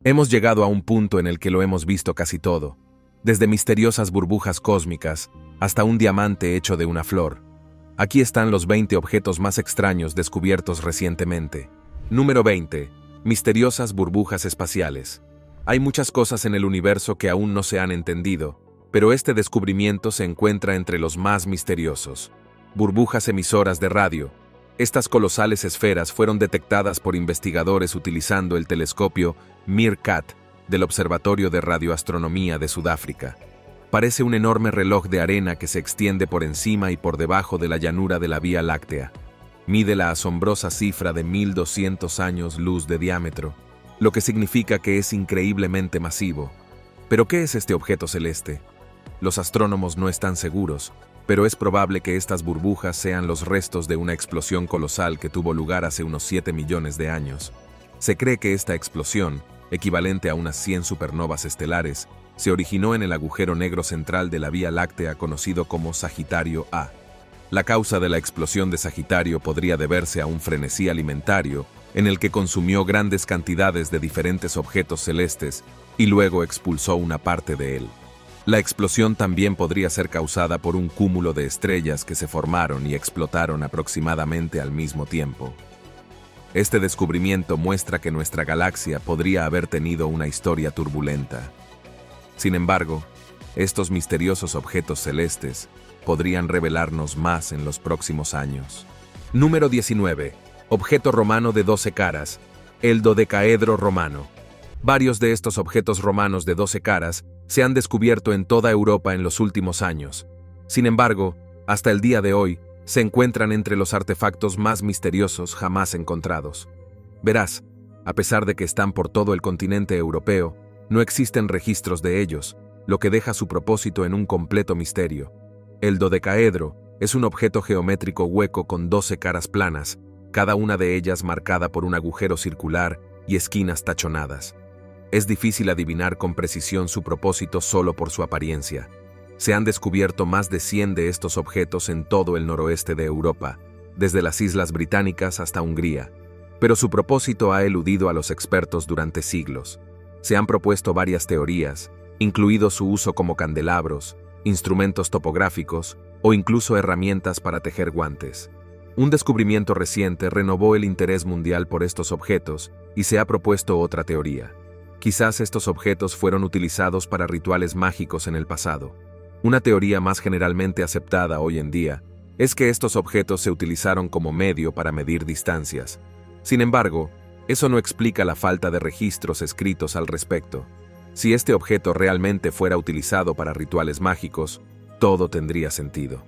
Hemos llegado a un punto en el que lo hemos visto casi todo, desde misteriosas burbujas cósmicas hasta un diamante hecho de una flor. Aquí están los 20 objetos más extraños descubiertos recientemente. Número 20. Misteriosas burbujas espaciales. Hay muchas cosas en el universo que aún no se han entendido, pero este descubrimiento se encuentra entre los más misteriosos. Burbujas emisoras de radio. Estas colosales esferas fueron detectadas por investigadores utilizando el telescopio Meerkat del Observatorio de Radioastronomía de Sudáfrica. Parece un enorme reloj de arena que se extiende por encima y por debajo de la llanura de la Vía Láctea. Mide la asombrosa cifra de 1200 años luz de diámetro, lo que significa que es increíblemente masivo. ¿Pero qué es este objeto celeste? Los astrónomos no están seguros, pero es probable que estas burbujas sean los restos de una explosión colosal que tuvo lugar hace unos 7 millones de años. Se cree que esta explosión, equivalente a unas 100 supernovas estelares, se originó en el agujero negro central de la Vía Láctea conocido como Sagitario A. La causa de la explosión de Sagitario podría deberse a un frenesí alimentario en el que consumió grandes cantidades de diferentes objetos celestes y luego expulsó una parte de él. La explosión también podría ser causada por un cúmulo de estrellas que se formaron y explotaron aproximadamente al mismo tiempo. Este descubrimiento muestra que nuestra galaxia podría haber tenido una historia turbulenta. Sin embargo, estos misteriosos objetos celestes podrían revelarnos más en los próximos años. Número 19. Objeto romano de 12 caras, el dodecaedro romano. Varios de estos objetos romanos de 12 caras se han descubierto en toda Europa en los últimos años. Sin embargo, hasta el día de hoy, se encuentran entre los artefactos más misteriosos jamás encontrados. Verás, a pesar de que están por todo el continente europeo, no existen registros de ellos, lo que deja su propósito en un completo misterio. El dodecaedro es un objeto geométrico hueco con 12 caras planas, cada una de ellas marcada por un agujero circular y esquinas tachonadas. Es difícil adivinar con precisión su propósito solo por su apariencia. Se han descubierto más de 100 de estos objetos en todo el noroeste de Europa, desde las Islas Británicas hasta Hungría, pero su propósito ha eludido a los expertos durante siglos. Se han propuesto varias teorías, incluido su uso como candelabros, instrumentos topográficos o incluso herramientas para tejer guantes. Un descubrimiento reciente renovó el interés mundial por estos objetos y se ha propuesto otra teoría. Quizás estos objetos fueron utilizados para rituales mágicos en el pasado. Una teoría más generalmente aceptada hoy en día es que estos objetos se utilizaron como medio para medir distancias. Sin embargo, eso no explica la falta de registros escritos al respecto. Si este objeto realmente fuera utilizado para rituales mágicos, todo tendría sentido.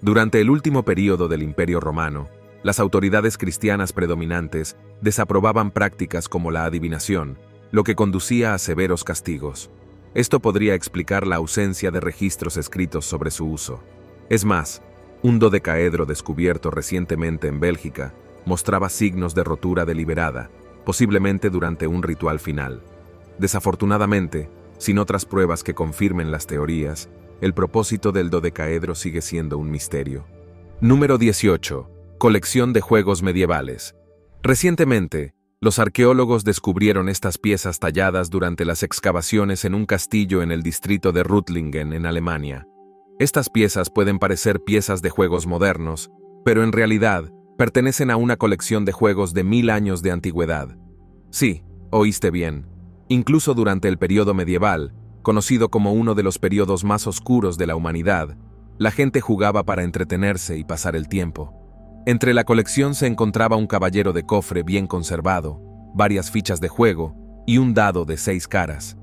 Durante el último período del Imperio Romano, las autoridades cristianas predominantes desaprobaban prácticas como la adivinación, lo que conducía a severos castigos. Esto podría explicar la ausencia de registros escritos sobre su uso. Es más, un dodecaedro descubierto recientemente en Bélgica mostraba signos de rotura deliberada, posiblemente durante un ritual final. Desafortunadamente, sin otras pruebas que confirmen las teorías, el propósito del dodecaedro sigue siendo un misterio. Número 18. Colección de juegos medievales. Recientemente, los arqueólogos descubrieron estas piezas talladas durante las excavaciones en un castillo en el distrito de Ruttlingen, en Alemania. Estas piezas pueden parecer piezas de juegos modernos, pero en realidad pertenecen a una colección de juegos de 1000 años de antigüedad. Sí, oíste bien. Incluso durante el periodo medieval, conocido como uno de los periodos más oscuros de la humanidad, la gente jugaba para entretenerse y pasar el tiempo. Entre la colección se encontraba un caballero de cofre bien conservado, varias fichas de juego y un dado de 6 caras.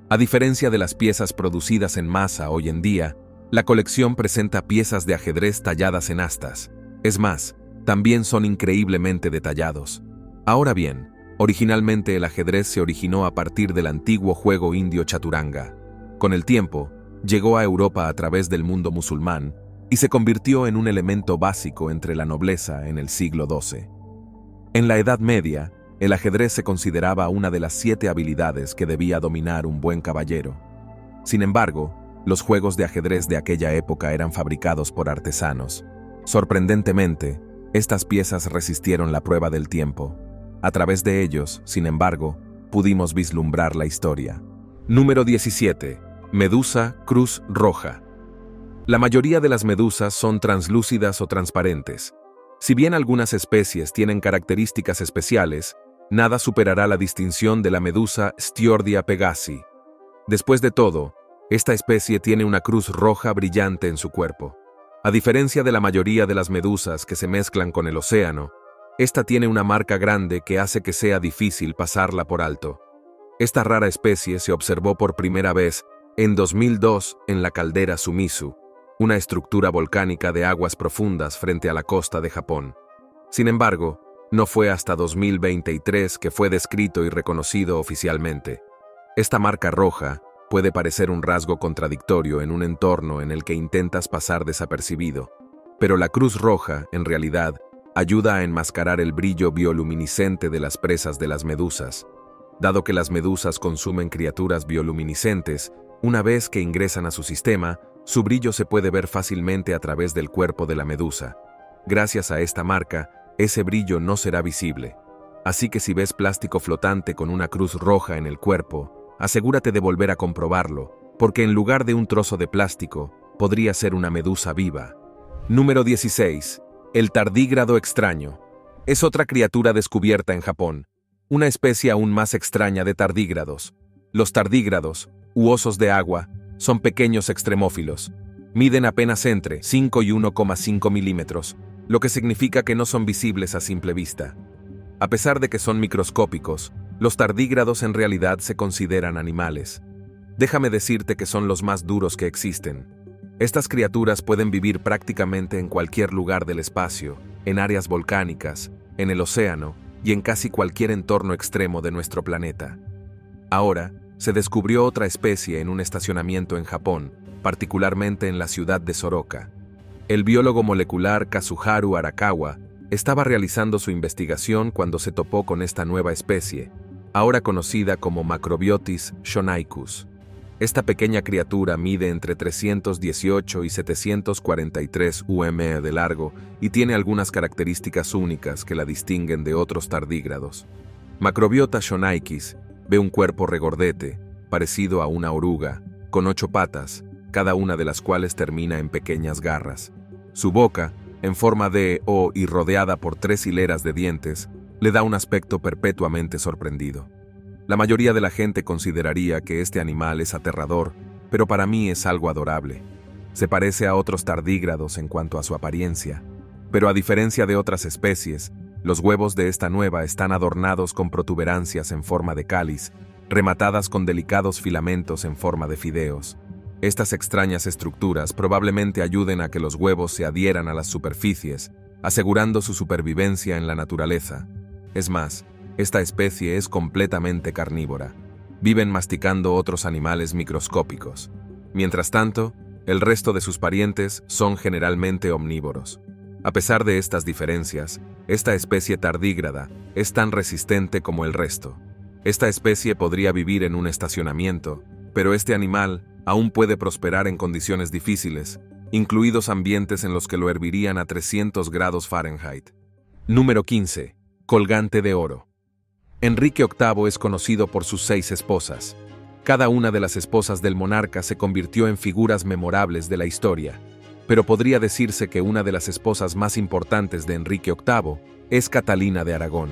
A diferencia de las piezas producidas en masa hoy en día, la colección presenta piezas de ajedrez talladas en astas. Es más, también son increíblemente detallados. Ahora bien, originalmente el ajedrez se originó a partir del antiguo juego indio chaturanga. Con el tiempo, llegó a Europa a través del mundo musulmán y se convirtió en un elemento básico entre la nobleza en el siglo XII. En la Edad Media, el ajedrez se consideraba una de las 7 habilidades que debía dominar un buen caballero. Sin embargo, los juegos de ajedrez de aquella época eran fabricados por artesanos. Sorprendentemente, estas piezas resistieron la prueba del tiempo. A través de ellos, sin embargo, pudimos vislumbrar la historia. Número 17. Medusa cruz roja. La mayoría de las medusas son translúcidas o transparentes. Si bien algunas especies tienen características especiales, nada superará la distinción de la medusa Stiordia pegasi. Después de todo, esta especie tiene una cruz roja brillante en su cuerpo. A diferencia de la mayoría de las medusas que se mezclan con el océano, esta tiene una marca grande que hace que sea difícil pasarla por alto. Esta rara especie se observó por primera vez en 2002 en la caldera Sumizu, una estructura volcánica de aguas profundas frente a la costa de Japón. Sin embargo, no fue hasta 2023 que fue descrito y reconocido oficialmente. Esta marca roja puede parecer un rasgo contradictorio en un entorno en el que intentas pasar desapercibido, pero la cruz roja, en realidad, ayuda a enmascarar el brillo bioluminiscente de las presas de las medusas. Dado que las medusas consumen criaturas bioluminiscentes, una vez que ingresan a su sistema, su brillo se puede ver fácilmente a través del cuerpo de la medusa. Gracias a esta marca, ese brillo no será visible. Así que si ves plástico flotante con una cruz roja en el cuerpo, asegúrate de volver a comprobarlo, porque en lugar de un trozo de plástico, podría ser una medusa viva. Número 16. El tardígrado extraño. Es otra criatura descubierta en Japón, una especie aún más extraña de tardígrados. Los tardígrados, u osos de agua, son pequeños extremófilos. Miden apenas entre 5 y 1,5 milímetros, lo que significa que no son visibles a simple vista. A pesar de que son microscópicos, los tardígrados en realidad se consideran animales. Déjame decirte que son los más duros que existen. Estas criaturas pueden vivir prácticamente en cualquier lugar del espacio, en áreas volcánicas, en el océano y en casi cualquier entorno extremo de nuestro planeta. Ahora, se descubrió otra especie en un estacionamiento en Japón, particularmente en la ciudad de Soroka. El biólogo molecular Kazuharu Arakawa estaba realizando su investigación cuando se topó con esta nueva especie, ahora conocida como Macrobiotis shonaicus. Esta pequeña criatura mide entre 318 y 743 UM de largo y tiene algunas características únicas que la distinguen de otros tardígrados. Macrobiota shonaikis ve un cuerpo regordete, parecido a una oruga, con 8 patas, cada una de las cuales termina en pequeñas garras. Su boca, en forma de O y rodeada por 3 hileras de dientes, le da un aspecto perpetuamente sorprendido. La mayoría de la gente consideraría que este animal es aterrador, pero para mí es algo adorable. Se parece a otros tardígrados en cuanto a su apariencia, pero a diferencia de otras especies, los huevos de esta nueva están adornados con protuberancias en forma de cáliz, rematadas con delicados filamentos en forma de fideos. Estas extrañas estructuras probablemente ayuden a que los huevos se adhieran a las superficies, asegurando su supervivencia en la naturaleza. Es más, esta especie es completamente carnívora. Viven masticando otros animales microscópicos. Mientras tanto, el resto de sus parientes son generalmente omnívoros. A pesar de estas diferencias, esta especie tardígrada es tan resistente como el resto. Esta especie podría vivir en un estacionamiento, pero este animal aún puede prosperar en condiciones difíciles, incluidos ambientes en los que lo hervirían a 300 grados Fahrenheit. Número 15. Colgante de oro. Enrique VIII es conocido por sus 6 esposas. Cada una de las esposas del monarca se convirtió en figuras memorables de la historia, pero podría decirse que una de las esposas más importantes de Enrique VIII es Catalina de Aragón.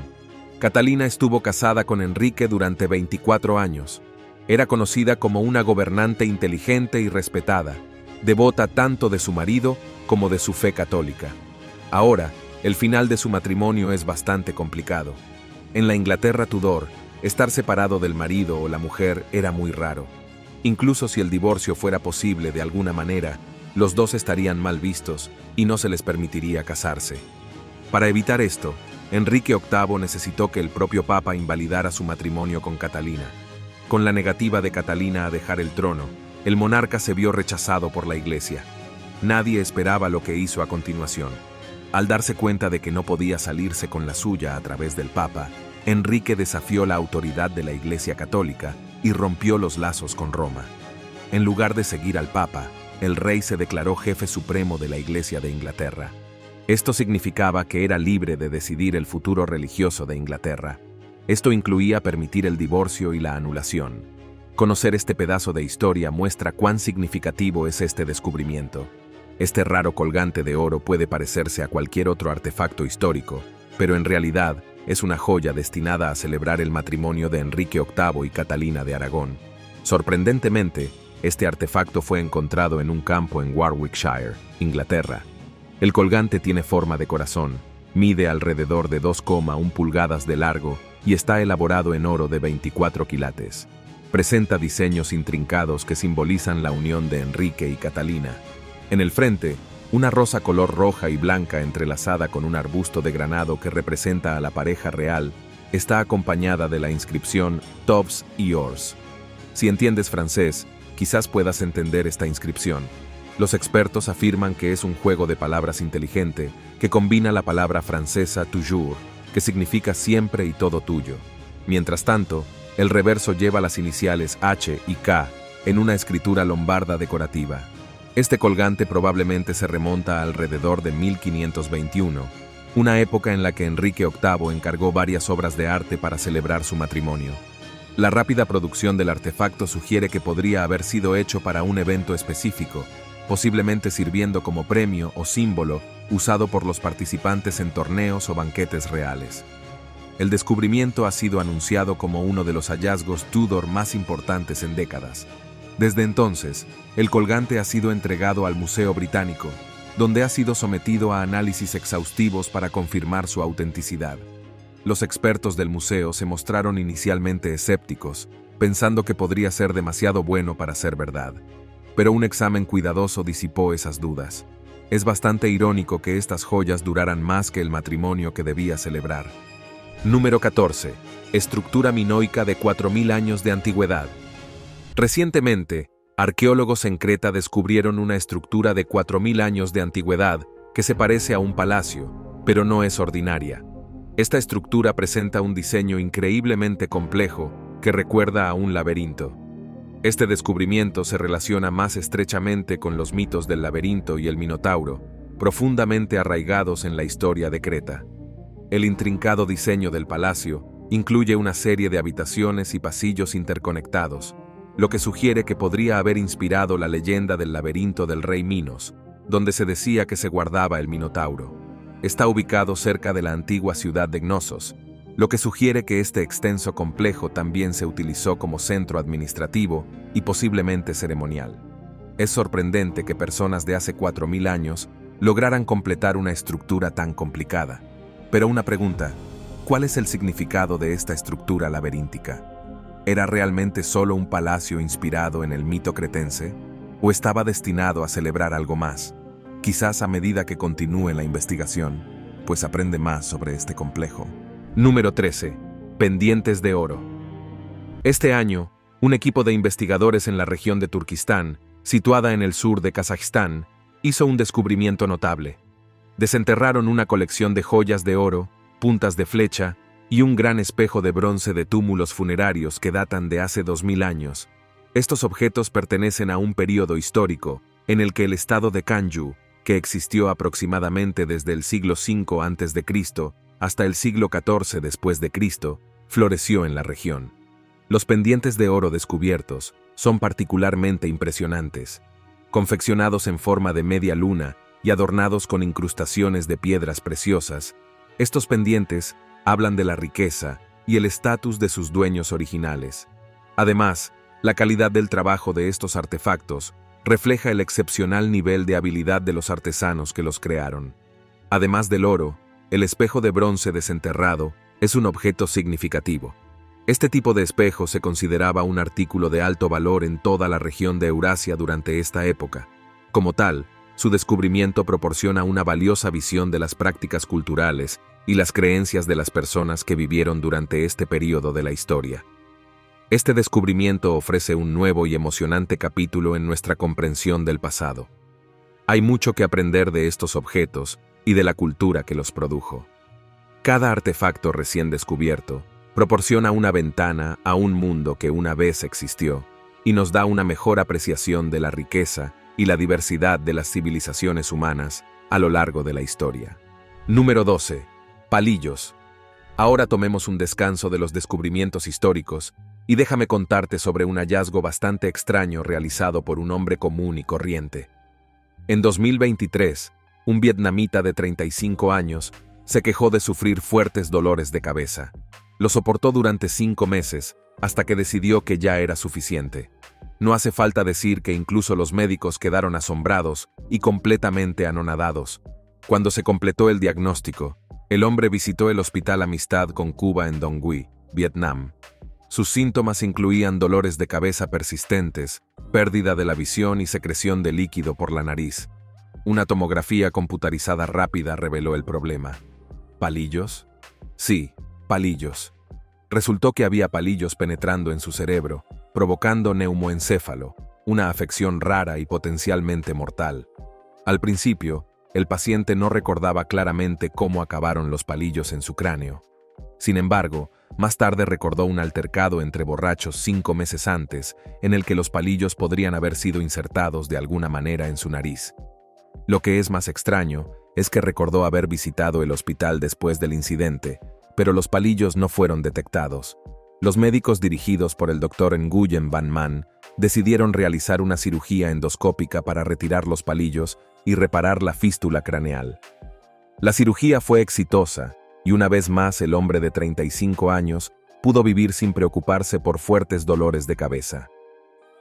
Catalina estuvo casada con Enrique durante 24 años. Era conocida como una gobernante inteligente y respetada, devota tanto de su marido como de su fe católica. Ahora, el final de su matrimonio es bastante complicado. En la Inglaterra Tudor, estar separado del marido o la mujer era muy raro. Incluso si el divorcio fuera posible de alguna manera, los dos estarían mal vistos y no se les permitiría casarse. Para evitar esto, Enrique VIII necesitó que el propio Papa invalidara su matrimonio con Catalina. Con la negativa de Catalina a dejar el trono, el monarca se vio rechazado por la Iglesia. Nadie esperaba lo que hizo a continuación. Al darse cuenta de que no podía salirse con la suya a través del Papa, Enrique desafió la autoridad de la Iglesia Católica y rompió los lazos con Roma. En lugar de seguir al Papa, el rey se declaró jefe supremo de la Iglesia de Inglaterra. Esto significaba que era libre de decidir el futuro religioso de Inglaterra. Esto incluía permitir el divorcio y la anulación. Conocer este pedazo de historia muestra cuán significativo es este descubrimiento. Este raro colgante de oro puede parecerse a cualquier otro artefacto histórico, pero en realidad es una joya destinada a celebrar el matrimonio de Enrique VIII y Catalina de Aragón. Sorprendentemente, este artefacto fue encontrado en un campo en Warwickshire, Inglaterra. El colgante tiene forma de corazón, mide alrededor de 2,1 pulgadas de largo y está elaborado en oro de 24 quilates. Presenta diseños intrincados que simbolizan la unión de Enrique y Catalina. En el frente, una rosa color roja y blanca entrelazada con un arbusto de granado que representa a la pareja real, está acompañada de la inscripción Tobbs y Yours. Si entiendes francés, quizás puedas entender esta inscripción. Los expertos afirman que es un juego de palabras inteligente que combina la palabra francesa toujours, que significa siempre y todo tuyo. Mientras tanto, el reverso lleva las iniciales H y K en una escritura lombarda decorativa. Este colgante probablemente se remonta a alrededor de 1521, una época en la que Enrique VIII encargó varias obras de arte para celebrar su matrimonio. La rápida producción del artefacto sugiere que podría haber sido hecho para un evento específico, posiblemente sirviendo como premio o símbolo usado por los participantes en torneos o banquetes reales. El descubrimiento ha sido anunciado como uno de los hallazgos Tudor más importantes en décadas. Desde entonces, el colgante ha sido entregado al Museo Británico, donde ha sido sometido a análisis exhaustivos para confirmar su autenticidad. Los expertos del museo se mostraron inicialmente escépticos, pensando que podría ser demasiado bueno para ser verdad. Pero un examen cuidadoso disipó esas dudas. Es bastante irónico que estas joyas duraran más que el matrimonio que debía celebrar. Número 14. Estructura minoica de 4000 años de antigüedad. Recientemente, arqueólogos en Creta descubrieron una estructura de 4000 años de antigüedad que se parece a un palacio, pero no es ordinaria. Esta estructura presenta un diseño increíblemente complejo que recuerda a un laberinto. Este descubrimiento se relaciona más estrechamente con los mitos del laberinto y el Minotauro, profundamente arraigados en la historia de Creta. El intrincado diseño del palacio incluye una serie de habitaciones y pasillos interconectados, lo que sugiere que podría haber inspirado la leyenda del laberinto del rey Minos, donde se decía que se guardaba el Minotauro. Está ubicado cerca de la antigua ciudad de Knossos, lo que sugiere que este extenso complejo también se utilizó como centro administrativo y posiblemente ceremonial. Es sorprendente que personas de hace 4000 años lograran completar una estructura tan complicada. Pero una pregunta, ¿cuál es el significado de esta estructura laberíntica? ¿Era realmente solo un palacio inspirado en el mito cretense? ¿O estaba destinado a celebrar algo más? Quizás a medida que continúe la investigación, pues aprende más sobre este complejo. Número 13. Pendientes de oro. Este año, un equipo de investigadores en la región de Turquistán, situada en el sur de Kazajistán, hizo un descubrimiento notable. Desenterraron una colección de joyas de oro, puntas de flecha y un gran espejo de bronce de túmulos funerarios que datan de hace 2000 años. Estos objetos pertenecen a un período histórico en el que el estado de Kanju, que existió aproximadamente desde el siglo V a.C. hasta el siglo XIV después de Cristo, floreció en la región. Los pendientes de oro descubiertos son particularmente impresionantes. Confeccionados en forma de media luna y adornados con incrustaciones de piedras preciosas, estos pendientes hablan de la riqueza y el estatus de sus dueños originales. Además, la calidad del trabajo de estos artefactos refleja el excepcional nivel de habilidad de los artesanos que los crearon. Además del oro, el espejo de bronce desenterrado es un objeto significativo. Este tipo de espejo se consideraba un artículo de alto valor en toda la región de Eurasia durante esta época. Como tal, su descubrimiento proporciona una valiosa visión de las prácticas culturales y las creencias de las personas que vivieron durante este período de la historia. Este descubrimiento ofrece un nuevo y emocionante capítulo en nuestra comprensión del pasado. Hay mucho que aprender de estos objetos y de la cultura que los produjo. Cada artefacto recién descubierto proporciona una ventana a un mundo que una vez existió y nos da una mejor apreciación de la riqueza y la diversidad de las civilizaciones humanas a lo largo de la historia. Número 12. Palillos. Ahora tomemos un descanso de los descubrimientos históricos y déjame contarte sobre un hallazgo bastante extraño realizado por un hombre común y corriente. En 2023, un vietnamita de 35 años se quejó de sufrir fuertes dolores de cabeza. Lo soportó durante 5 meses, hasta que decidió que ya era suficiente. No hace falta decir que incluso los médicos quedaron asombrados y completamente anonadados. Cuando se completó el diagnóstico, el hombre visitó el Hospital Amistad con Cuba en Dong Nguyen, Vietnam. Sus síntomas incluían dolores de cabeza persistentes, pérdida de la visión y secreción de líquido por la nariz. Una tomografía computarizada rápida reveló el problema. ¿Palillos? Sí, palillos. Resultó que había palillos penetrando en su cerebro, provocando neumoencéfalo, una afección rara y potencialmente mortal. Al principio, el paciente no recordaba claramente cómo acabaron los palillos en su cráneo. Sin embargo, más tarde recordó un altercado entre borrachos 5 meses antes, en el que los palillos podrían haber sido insertados de alguna manera en su nariz. Lo que es más extraño es que recordó haber visitado el hospital después del incidente, pero los palillos no fueron detectados. Los médicos dirigidos por el Dr. Nguyen Van Man decidieron realizar una cirugía endoscópica para retirar los palillos y reparar la fístula craneal. La cirugía fue exitosa, y una vez más el hombre de 35 años pudo vivir sin preocuparse por fuertes dolores de cabeza.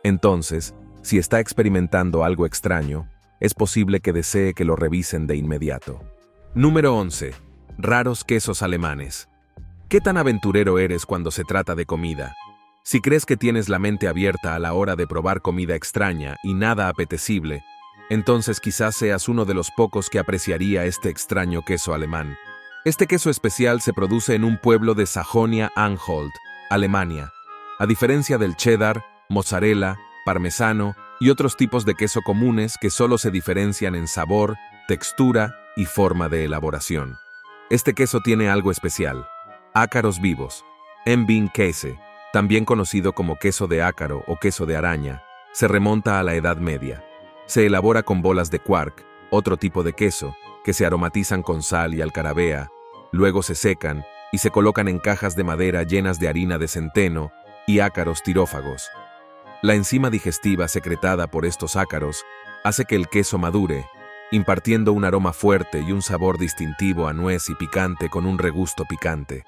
Entonces, si está experimentando algo extraño, es posible que desee que lo revisen de inmediato. Número 11. Raros quesos alemanes. ¿Qué tan aventurero eres cuando se trata de comida? Si crees que tienes la mente abierta a la hora de probar comida extraña y nada apetecible, entonces quizás seas uno de los pocos que apreciaría este extraño queso alemán. Este queso especial se produce en un pueblo de Sajonia-Anhalt, Alemania. A diferencia del cheddar, mozzarella, parmesano y otros tipos de queso comunes que solo se diferencian en sabor, textura y forma de elaboración. Este queso tiene algo especial: ácaros vivos. Embeenkäse, también conocido como queso de ácaro o queso de araña, se remonta a la Edad Media. Se elabora con bolas de quark, otro tipo de queso, que se aromatizan con sal y alcarabea, luego se secan y se colocan en cajas de madera llenas de harina de centeno y ácaros tirófagos. La enzima digestiva secretada por estos ácaros hace que el queso madure, impartiendo un aroma fuerte y un sabor distintivo a nuez y picante con un regusto picante.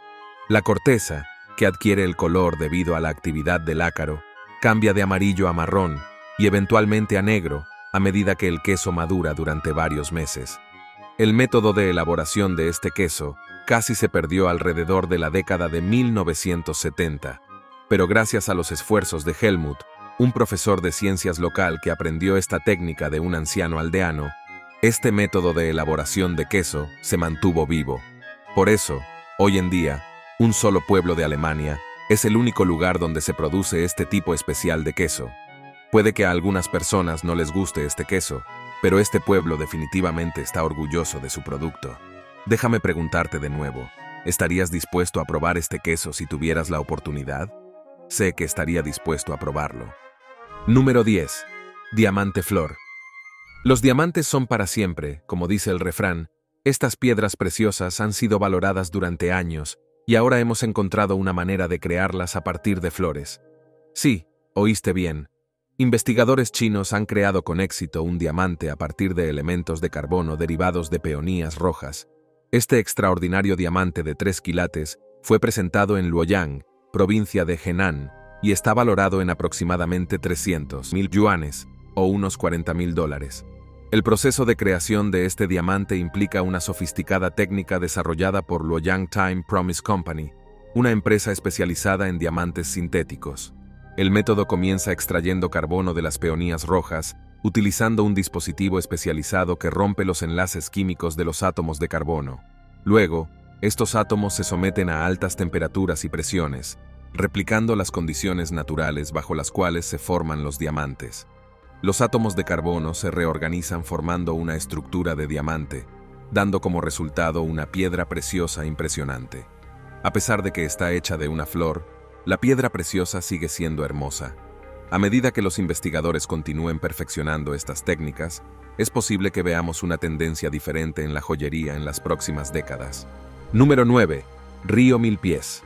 La corteza, que adquiere el color debido a la actividad del ácaro, cambia de amarillo a marrón y eventualmente a negro a medida que el queso madura durante varios meses. El método de elaboración de este queso casi se perdió alrededor de la década de 1970, pero gracias a los esfuerzos de Helmut, un profesor de ciencias local que aprendió esta técnica de un anciano aldeano, este método de elaboración de queso se mantuvo vivo. Por eso, hoy en día, un solo pueblo de Alemania es el único lugar donde se produce este tipo especial de queso. Puede que a algunas personas no les guste este queso, pero este pueblo definitivamente está orgulloso de su producto. Déjame preguntarte de nuevo, ¿estarías dispuesto a probar este queso si tuvieras la oportunidad? Sé que estaría dispuesto a probarlo. Número 10. Diamante flor. Los diamantes son para siempre, como dice el refrán. Estas piedras preciosas han sido valoradas durante años y ahora hemos encontrado una manera de crearlas a partir de flores. Sí, oíste bien. Investigadores chinos han creado con éxito un diamante a partir de elementos de carbono derivados de peonías rojas. Este extraordinario diamante de 3 quilates fue presentado en Luoyang, provincia de Henan, y está valorado en aproximadamente 300,000 yuanes, o unos $40,000. El proceso de creación de este diamante implica una sofisticada técnica desarrollada por Luoyang Time Promise Company, una empresa especializada en diamantes sintéticos. El método comienza extrayendo carbono de las peonías rojas, utilizando un dispositivo especializado que rompe los enlaces químicos de los átomos de carbono. Luego, estos átomos se someten a altas temperaturas y presiones, replicando las condiciones naturales bajo las cuales se forman los diamantes. Los átomos de carbono se reorganizan formando una estructura de diamante, dando como resultado una piedra preciosa impresionante. A pesar de que está hecha de una flor, la piedra preciosa sigue siendo hermosa. A medida que los investigadores continúen perfeccionando estas técnicas, es posible que veamos una tendencia diferente en la joyería en las próximas décadas. Número 9. Río Mil Pies.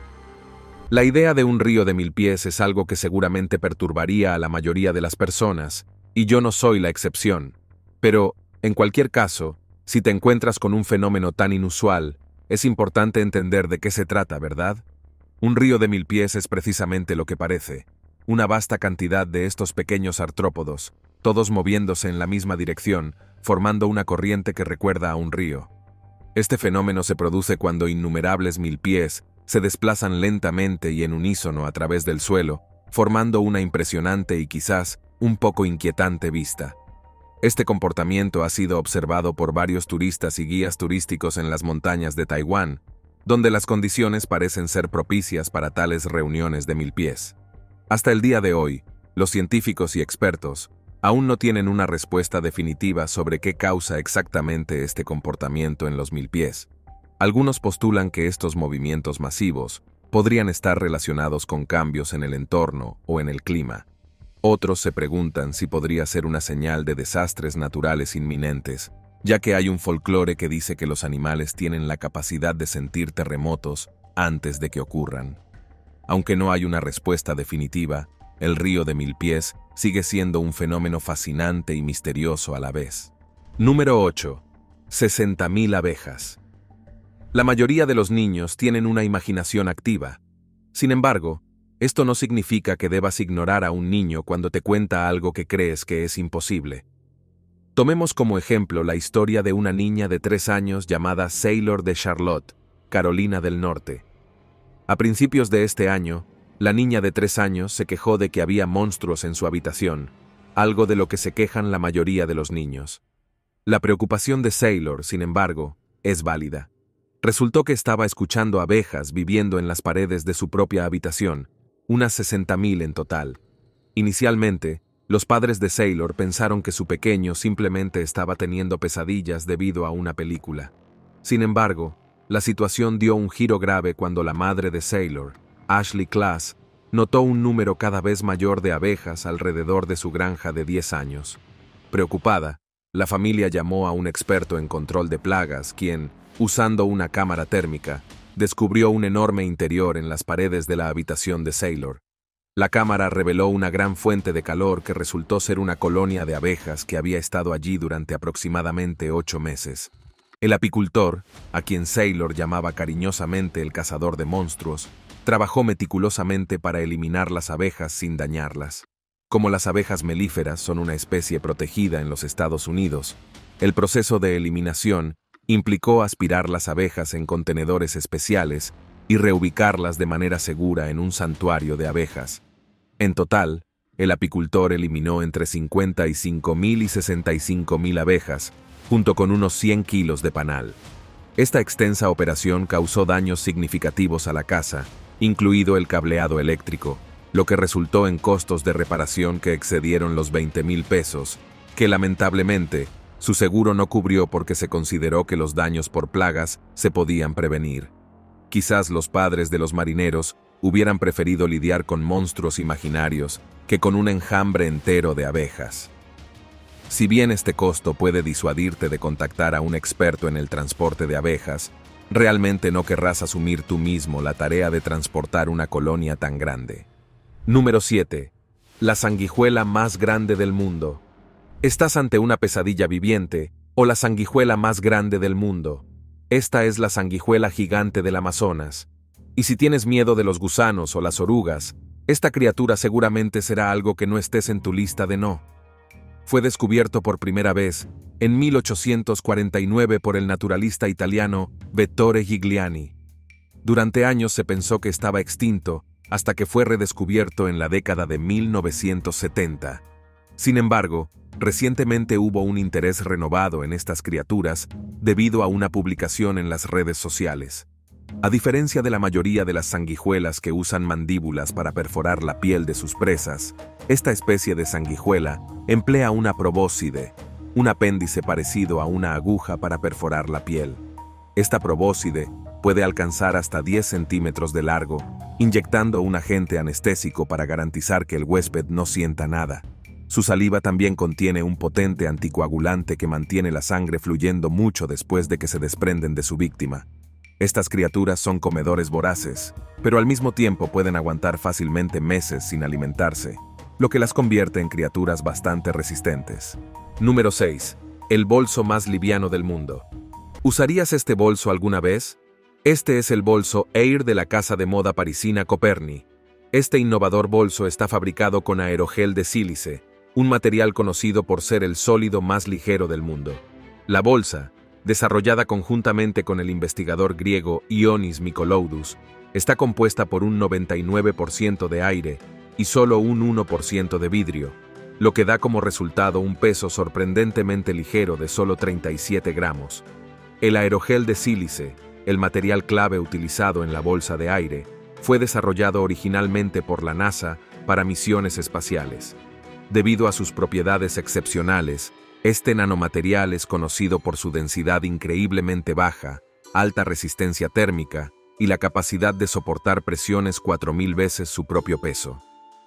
La idea de un río de 1000 pies es algo que seguramente perturbaría a la mayoría de las personas, y yo no soy la excepción. Pero, en cualquier caso, si te encuentras con un fenómeno tan inusual, es importante entender de qué se trata, ¿verdad? Un río de 1000 pies es precisamente lo que parece. Una vasta cantidad de estos pequeños artrópodos, todos moviéndose en la misma dirección, formando una corriente que recuerda a un río. Este fenómeno se produce cuando innumerables 1000 pies se desplazan lentamente y en unísono a través del suelo, formando una impresionante y quizás un poco inquietante vista. Este comportamiento ha sido observado por varios turistas y guías turísticos en las montañas de Taiwán, donde las condiciones parecen ser propicias para tales reuniones de 1000 pies. Hasta el día de hoy, los científicos y expertos aún no tienen una respuesta definitiva sobre qué causa exactamente este comportamiento en los 1000 pies. Algunos postulan que estos movimientos masivos podrían estar relacionados con cambios en el entorno o en el clima. Otros se preguntan si podría ser una señal de desastres naturales inminentes, ya que hay un folclore que dice que los animales tienen la capacidad de sentir terremotos antes de que ocurran. Aunque no hay una respuesta definitiva, el río de 1000 pies sigue siendo un fenómeno fascinante y misterioso a la vez. Número 8. 60.000 abejas. La mayoría de los niños tienen una imaginación activa. Sin embargo, esto no significa que debas ignorar a un niño cuando te cuenta algo que crees que es imposible. Tomemos como ejemplo la historia de una niña de 3 años llamada Sailor de Charlotte, Carolina del Norte. A principios de este año, la niña de 3 años se quejó de que había monstruos en su habitación, algo de lo que se quejan la mayoría de los niños. La preocupación de Sailor, sin embargo, es válida. Resultó que estaba escuchando abejas viviendo en las paredes de su propia habitación, unas 60.000 en total. Inicialmente, los padres de Sailor pensaron que su pequeño simplemente estaba teniendo pesadillas debido a una película. Sin embargo, la situación dio un giro grave cuando la madre de Sailor, Ashley Class, notó un número cada vez mayor de abejas alrededor de su granja de 10 años. Preocupada, la familia llamó a un experto en control de plagas, quien, usando una cámara térmica, descubrió un enorme interior en las paredes de la habitación de Sailor. La cámara reveló una gran fuente de calor que resultó ser una colonia de abejas que había estado allí durante aproximadamente 8 meses. El apicultor, a quien Sailor llamaba cariñosamente el cazador de monstruos, trabajó meticulosamente para eliminar las abejas sin dañarlas. Como las abejas melíferas son una especie protegida en los Estados Unidos, el proceso de eliminación implicó aspirar las abejas en contenedores especiales y reubicarlas de manera segura en un santuario de abejas. En total, el apicultor eliminó entre 55.000 y 65.000 abejas, junto con unos 100 kilos de panal. Esta extensa operación causó daños significativos a la casa, incluido el cableado eléctrico, lo que resultó en costos de reparación que excedieron los 20.000 pesos, que lamentablemente su seguro no cubrió porque se consideró que los daños por plagas se podían prevenir. Quizás los padres de los marineros hubieran preferido lidiar con monstruos imaginarios que con un enjambre entero de abejas. Si bien este costo puede disuadirte de contactar a un experto en el transporte de abejas, realmente no querrás asumir tú mismo la tarea de transportar una colonia tan grande. Número 7. La sanguijuela más grande del mundo. Estás ante una pesadilla viviente o la sanguijuela más grande del mundo. Esta es la sanguijuela gigante del Amazonas. Y si tienes miedo de los gusanos o las orugas, esta criatura seguramente será algo que no estés en tu lista de no. Fue descubierto por primera vez en 1849 por el naturalista italiano Vittore Gigliani. Durante años se pensó que estaba extinto hasta que fue redescubierto en la década de 1970. Sin embargo, recientemente hubo un interés renovado en estas criaturas debido a una publicación en las redes sociales. A diferencia de la mayoría de las sanguijuelas que usan mandíbulas para perforar la piel de sus presas, esta especie de sanguijuela emplea una probóscide, un apéndice parecido a una aguja para perforar la piel. Esta probóscide puede alcanzar hasta 10 centímetros de largo, inyectando un agente anestésico para garantizar que el huésped no sienta nada. Su saliva también contiene un potente anticoagulante que mantiene la sangre fluyendo mucho después de que se desprenden de su víctima. Estas criaturas son comedores voraces, pero al mismo tiempo pueden aguantar fácilmente meses sin alimentarse, lo que las convierte en criaturas bastante resistentes. Número 6. El bolso más liviano del mundo. ¿Usarías este bolso alguna vez? Este es el bolso Air de la casa de moda parisina Coperni. Este innovador bolso está fabricado con aerogel de sílice, un material conocido por ser el sólido más ligero del mundo. La bolsa, desarrollada conjuntamente con el investigador griego Ioannis Mykoloudou, está compuesta por un 99% de aire y solo un 1% de vidrio, lo que da como resultado un peso sorprendentemente ligero de solo 37 gramos. El aerogel de sílice, el material clave utilizado en la bolsa de aire, fue desarrollado originalmente por la NASA para misiones espaciales. Debido a sus propiedades excepcionales, este nanomaterial es conocido por su densidad increíblemente baja, alta resistencia térmica y la capacidad de soportar presiones 4000 veces su propio peso.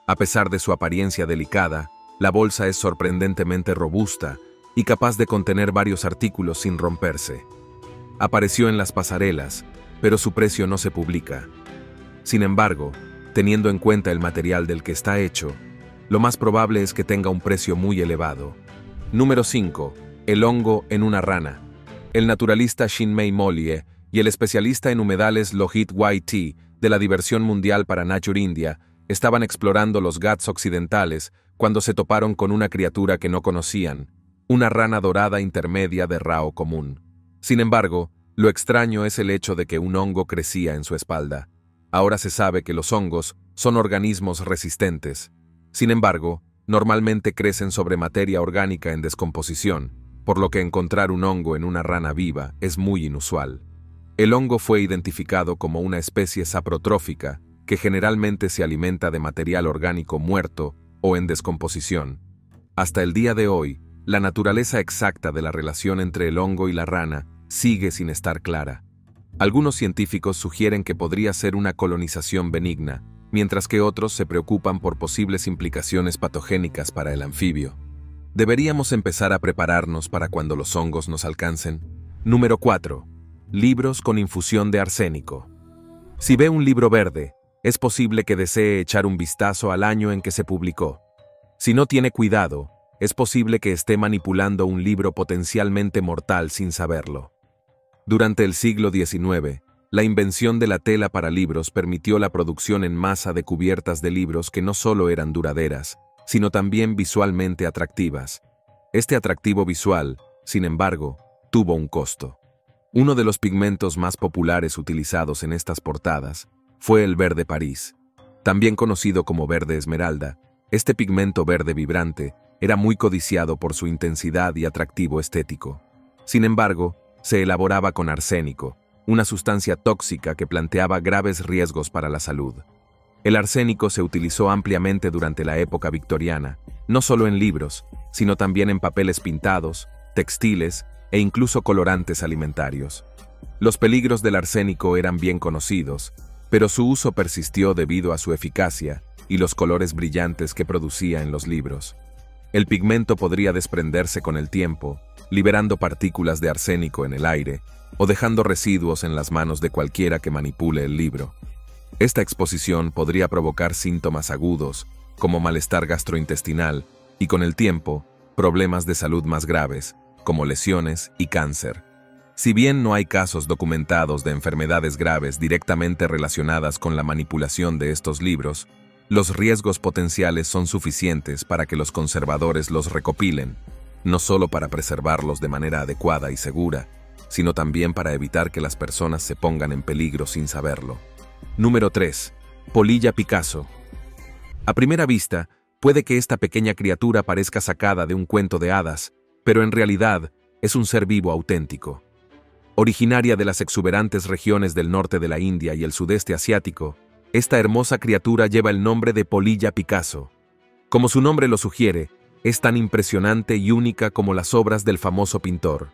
A pesar de su apariencia delicada, la bolsa es sorprendentemente robusta y capaz de contener varios artículos sin romperse. Apareció en las pasarelas, pero su precio no se publica. Sin embargo, teniendo en cuenta el material del que está hecho, lo más probable es que tenga un precio muy elevado. Número 5. El hongo en una rana. El naturalista Shin-Mei Mollie y el especialista en humedales Lohit YT de la diversión mundial para Nature India estaban explorando los Ghats occidentales cuando se toparon con una criatura que no conocían, una rana dorada intermedia de rao común. Sin embargo, lo extraño es el hecho de que un hongo crecía en su espalda. Ahora se sabe que los hongos son organismos resistentes. Sin embargo, normalmente crecen sobre materia orgánica en descomposición, por lo que encontrar un hongo en una rana viva es muy inusual. El hongo fue identificado como una especie saprotrófica que generalmente se alimenta de material orgánico muerto o en descomposición. Hasta el día de hoy, la naturaleza exacta de la relación entre el hongo y la rana sigue sin estar clara. Algunos científicos sugieren que podría ser una colonización benigna, mientras que otros se preocupan por posibles implicaciones patogénicas para el anfibio. ¿Deberíamos empezar a prepararnos para cuando los hongos nos alcancen? Número 4. Libros con infusión de arsénico. Si ve un libro verde, es posible que desee echar un vistazo al año en que se publicó. Si no tiene cuidado, es posible que esté manipulando un libro potencialmente mortal sin saberlo. Durante el siglo XIX, la invención de la tela para libros permitió la producción en masa de cubiertas de libros que no solo eran duraderas, sino también visualmente atractivas. Este atractivo visual, sin embargo, tuvo un costo. Uno de los pigmentos más populares utilizados en estas portadas fue el verde París. También conocido como verde esmeralda, este pigmento verde vibrante era muy codiciado por su intensidad y atractivo estético. Sin embargo, se elaboraba con arsénico, una sustancia tóxica que planteaba graves riesgos para la salud. El arsénico se utilizó ampliamente durante la época victoriana, no solo en libros, sino también en papeles pintados, textiles e incluso colorantes alimentarios. Los peligros del arsénico eran bien conocidos, pero su uso persistió debido a su eficacia y los colores brillantes que producía en los libros. El pigmento podría desprenderse con el tiempo, liberando partículas de arsénico en el aire o dejando residuos en las manos de cualquiera que manipule el libro. Esta exposición podría provocar síntomas agudos, como malestar gastrointestinal, y con el tiempo, problemas de salud más graves, como lesiones y cáncer. Si bien no hay casos documentados de enfermedades graves directamente relacionadas con la manipulación de estos libros, los riesgos potenciales son suficientes para que los conservadores los recopilen, no solo para preservarlos de manera adecuada y segura, sino también para evitar que las personas se pongan en peligro sin saberlo. Número 3. Polilla Picasso. A primera vista, puede que esta pequeña criatura parezca sacada de un cuento de hadas, pero en realidad es un ser vivo auténtico. Originaria de las exuberantes regiones del norte de la India y el sudeste asiático, esta hermosa criatura lleva el nombre de Polilla Picasso. Como su nombre lo sugiere, es tan impresionante y única como las obras del famoso pintor.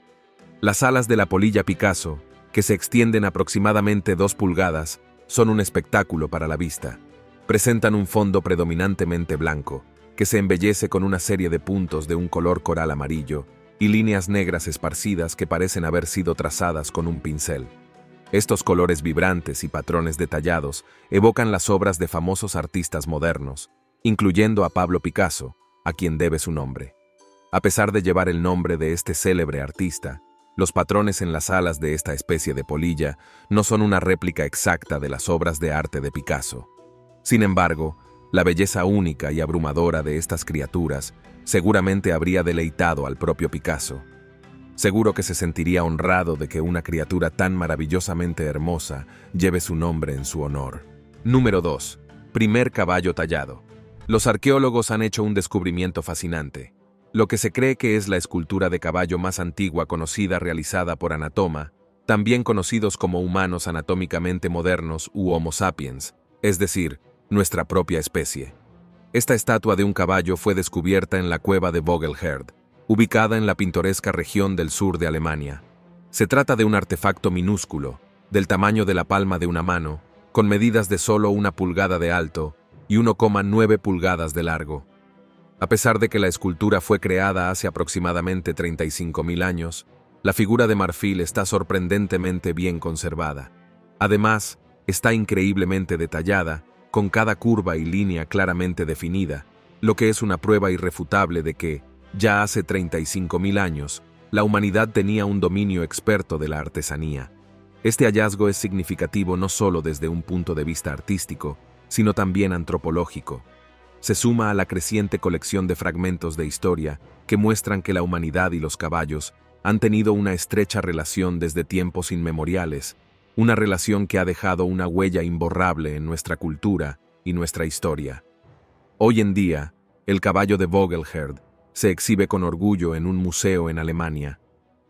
Las alas de la polilla Picasso, que se extienden aproximadamente 2 pulgadas, son un espectáculo para la vista. Presentan un fondo predominantemente blanco, que se embellece con una serie de puntos de un color coral amarillo y líneas negras esparcidas que parecen haber sido trazadas con un pincel. Estos colores vibrantes y patrones detallados evocan las obras de famosos artistas modernos, incluyendo a Pablo Picasso, a quien debe su nombre. A pesar de llevar el nombre de este célebre artista, los patrones en las alas de esta especie de polilla no son una réplica exacta de las obras de arte de Picasso. Sin embargo, la belleza única y abrumadora de estas criaturas seguramente habría deleitado al propio Picasso. Seguro que se sentiría honrado de que una criatura tan maravillosamente hermosa lleve su nombre en su honor. Número 2. Primer caballo tallado. Los arqueólogos han hecho un descubrimiento fascinante. Lo que se cree que es la escultura de caballo más antigua conocida realizada por Anatoma, también conocidos como humanos anatómicamente modernos u Homo sapiens, es decir, nuestra propia especie. Esta estatua de un caballo fue descubierta en la cueva de Vogelherd, ubicada en la pintoresca región del sur de Alemania. Se trata de un artefacto minúsculo, del tamaño de la palma de una mano, con medidas de solo 1 pulgada de alto y 1,9 pulgadas de largo. A pesar de que la escultura fue creada hace aproximadamente 35.000 años, la figura de marfil está sorprendentemente bien conservada. Además, está increíblemente detallada, con cada curva y línea claramente definida, lo que es una prueba irrefutable de que, ya hace 35.000 años, la humanidad tenía un dominio experto de la artesanía. Este hallazgo es significativo no solo desde un punto de vista artístico, sino también antropológico. Se suma a la creciente colección de fragmentos de historia que muestran que la humanidad y los caballos han tenido una estrecha relación desde tiempos inmemoriales, una relación que ha dejado una huella imborrable en nuestra cultura y nuestra historia. Hoy en día, el caballo de Vogelherd se exhibe con orgullo en un museo en Alemania.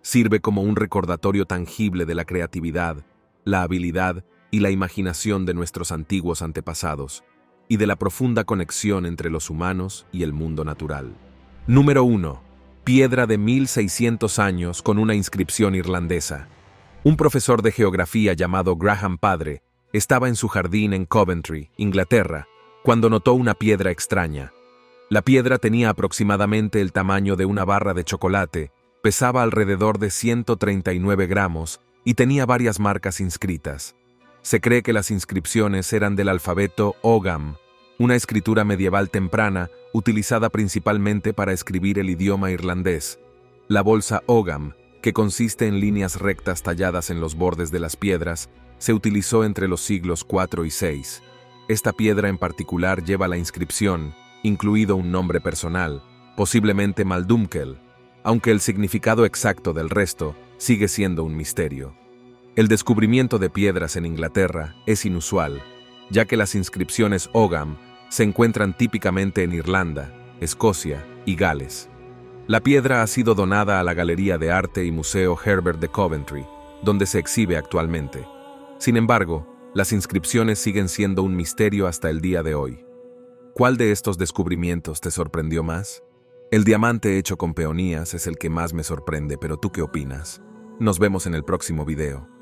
Sirve como un recordatorio tangible de la creatividad, la habilidad y la imaginación de nuestros antiguos antepasados, y de la profunda conexión entre los humanos y el mundo natural. Número 1. Piedra de 1600 años con una inscripción irlandesa. Un profesor de geografía llamado Graham Padre estaba en su jardín en Coventry, Inglaterra, cuando notó una piedra extraña. La piedra tenía aproximadamente el tamaño de una barra de chocolate, pesaba alrededor de 139 gramos y tenía varias marcas inscritas. Se cree que las inscripciones eran del alfabeto Ogham, una escritura medieval temprana utilizada principalmente para escribir el idioma irlandés. La bolsa Ogham, que consiste en líneas rectas talladas en los bordes de las piedras, se utilizó entre los siglos IV y VI. Esta piedra en particular lleva la inscripción, incluido un nombre personal, posiblemente Maldunkel, aunque el significado exacto del resto sigue siendo un misterio. El descubrimiento de piedras en Inglaterra es inusual, ya que las inscripciones Ogham se encuentran típicamente en Irlanda, Escocia y Gales. La piedra ha sido donada a la Galería de Arte y Museo Herbert de Coventry, donde se exhibe actualmente. Sin embargo, las inscripciones siguen siendo un misterio hasta el día de hoy. ¿Cuál de estos descubrimientos te sorprendió más? El diamante hecho con peonías es el que más me sorprende, pero ¿tú qué opinas? Nos vemos en el próximo video.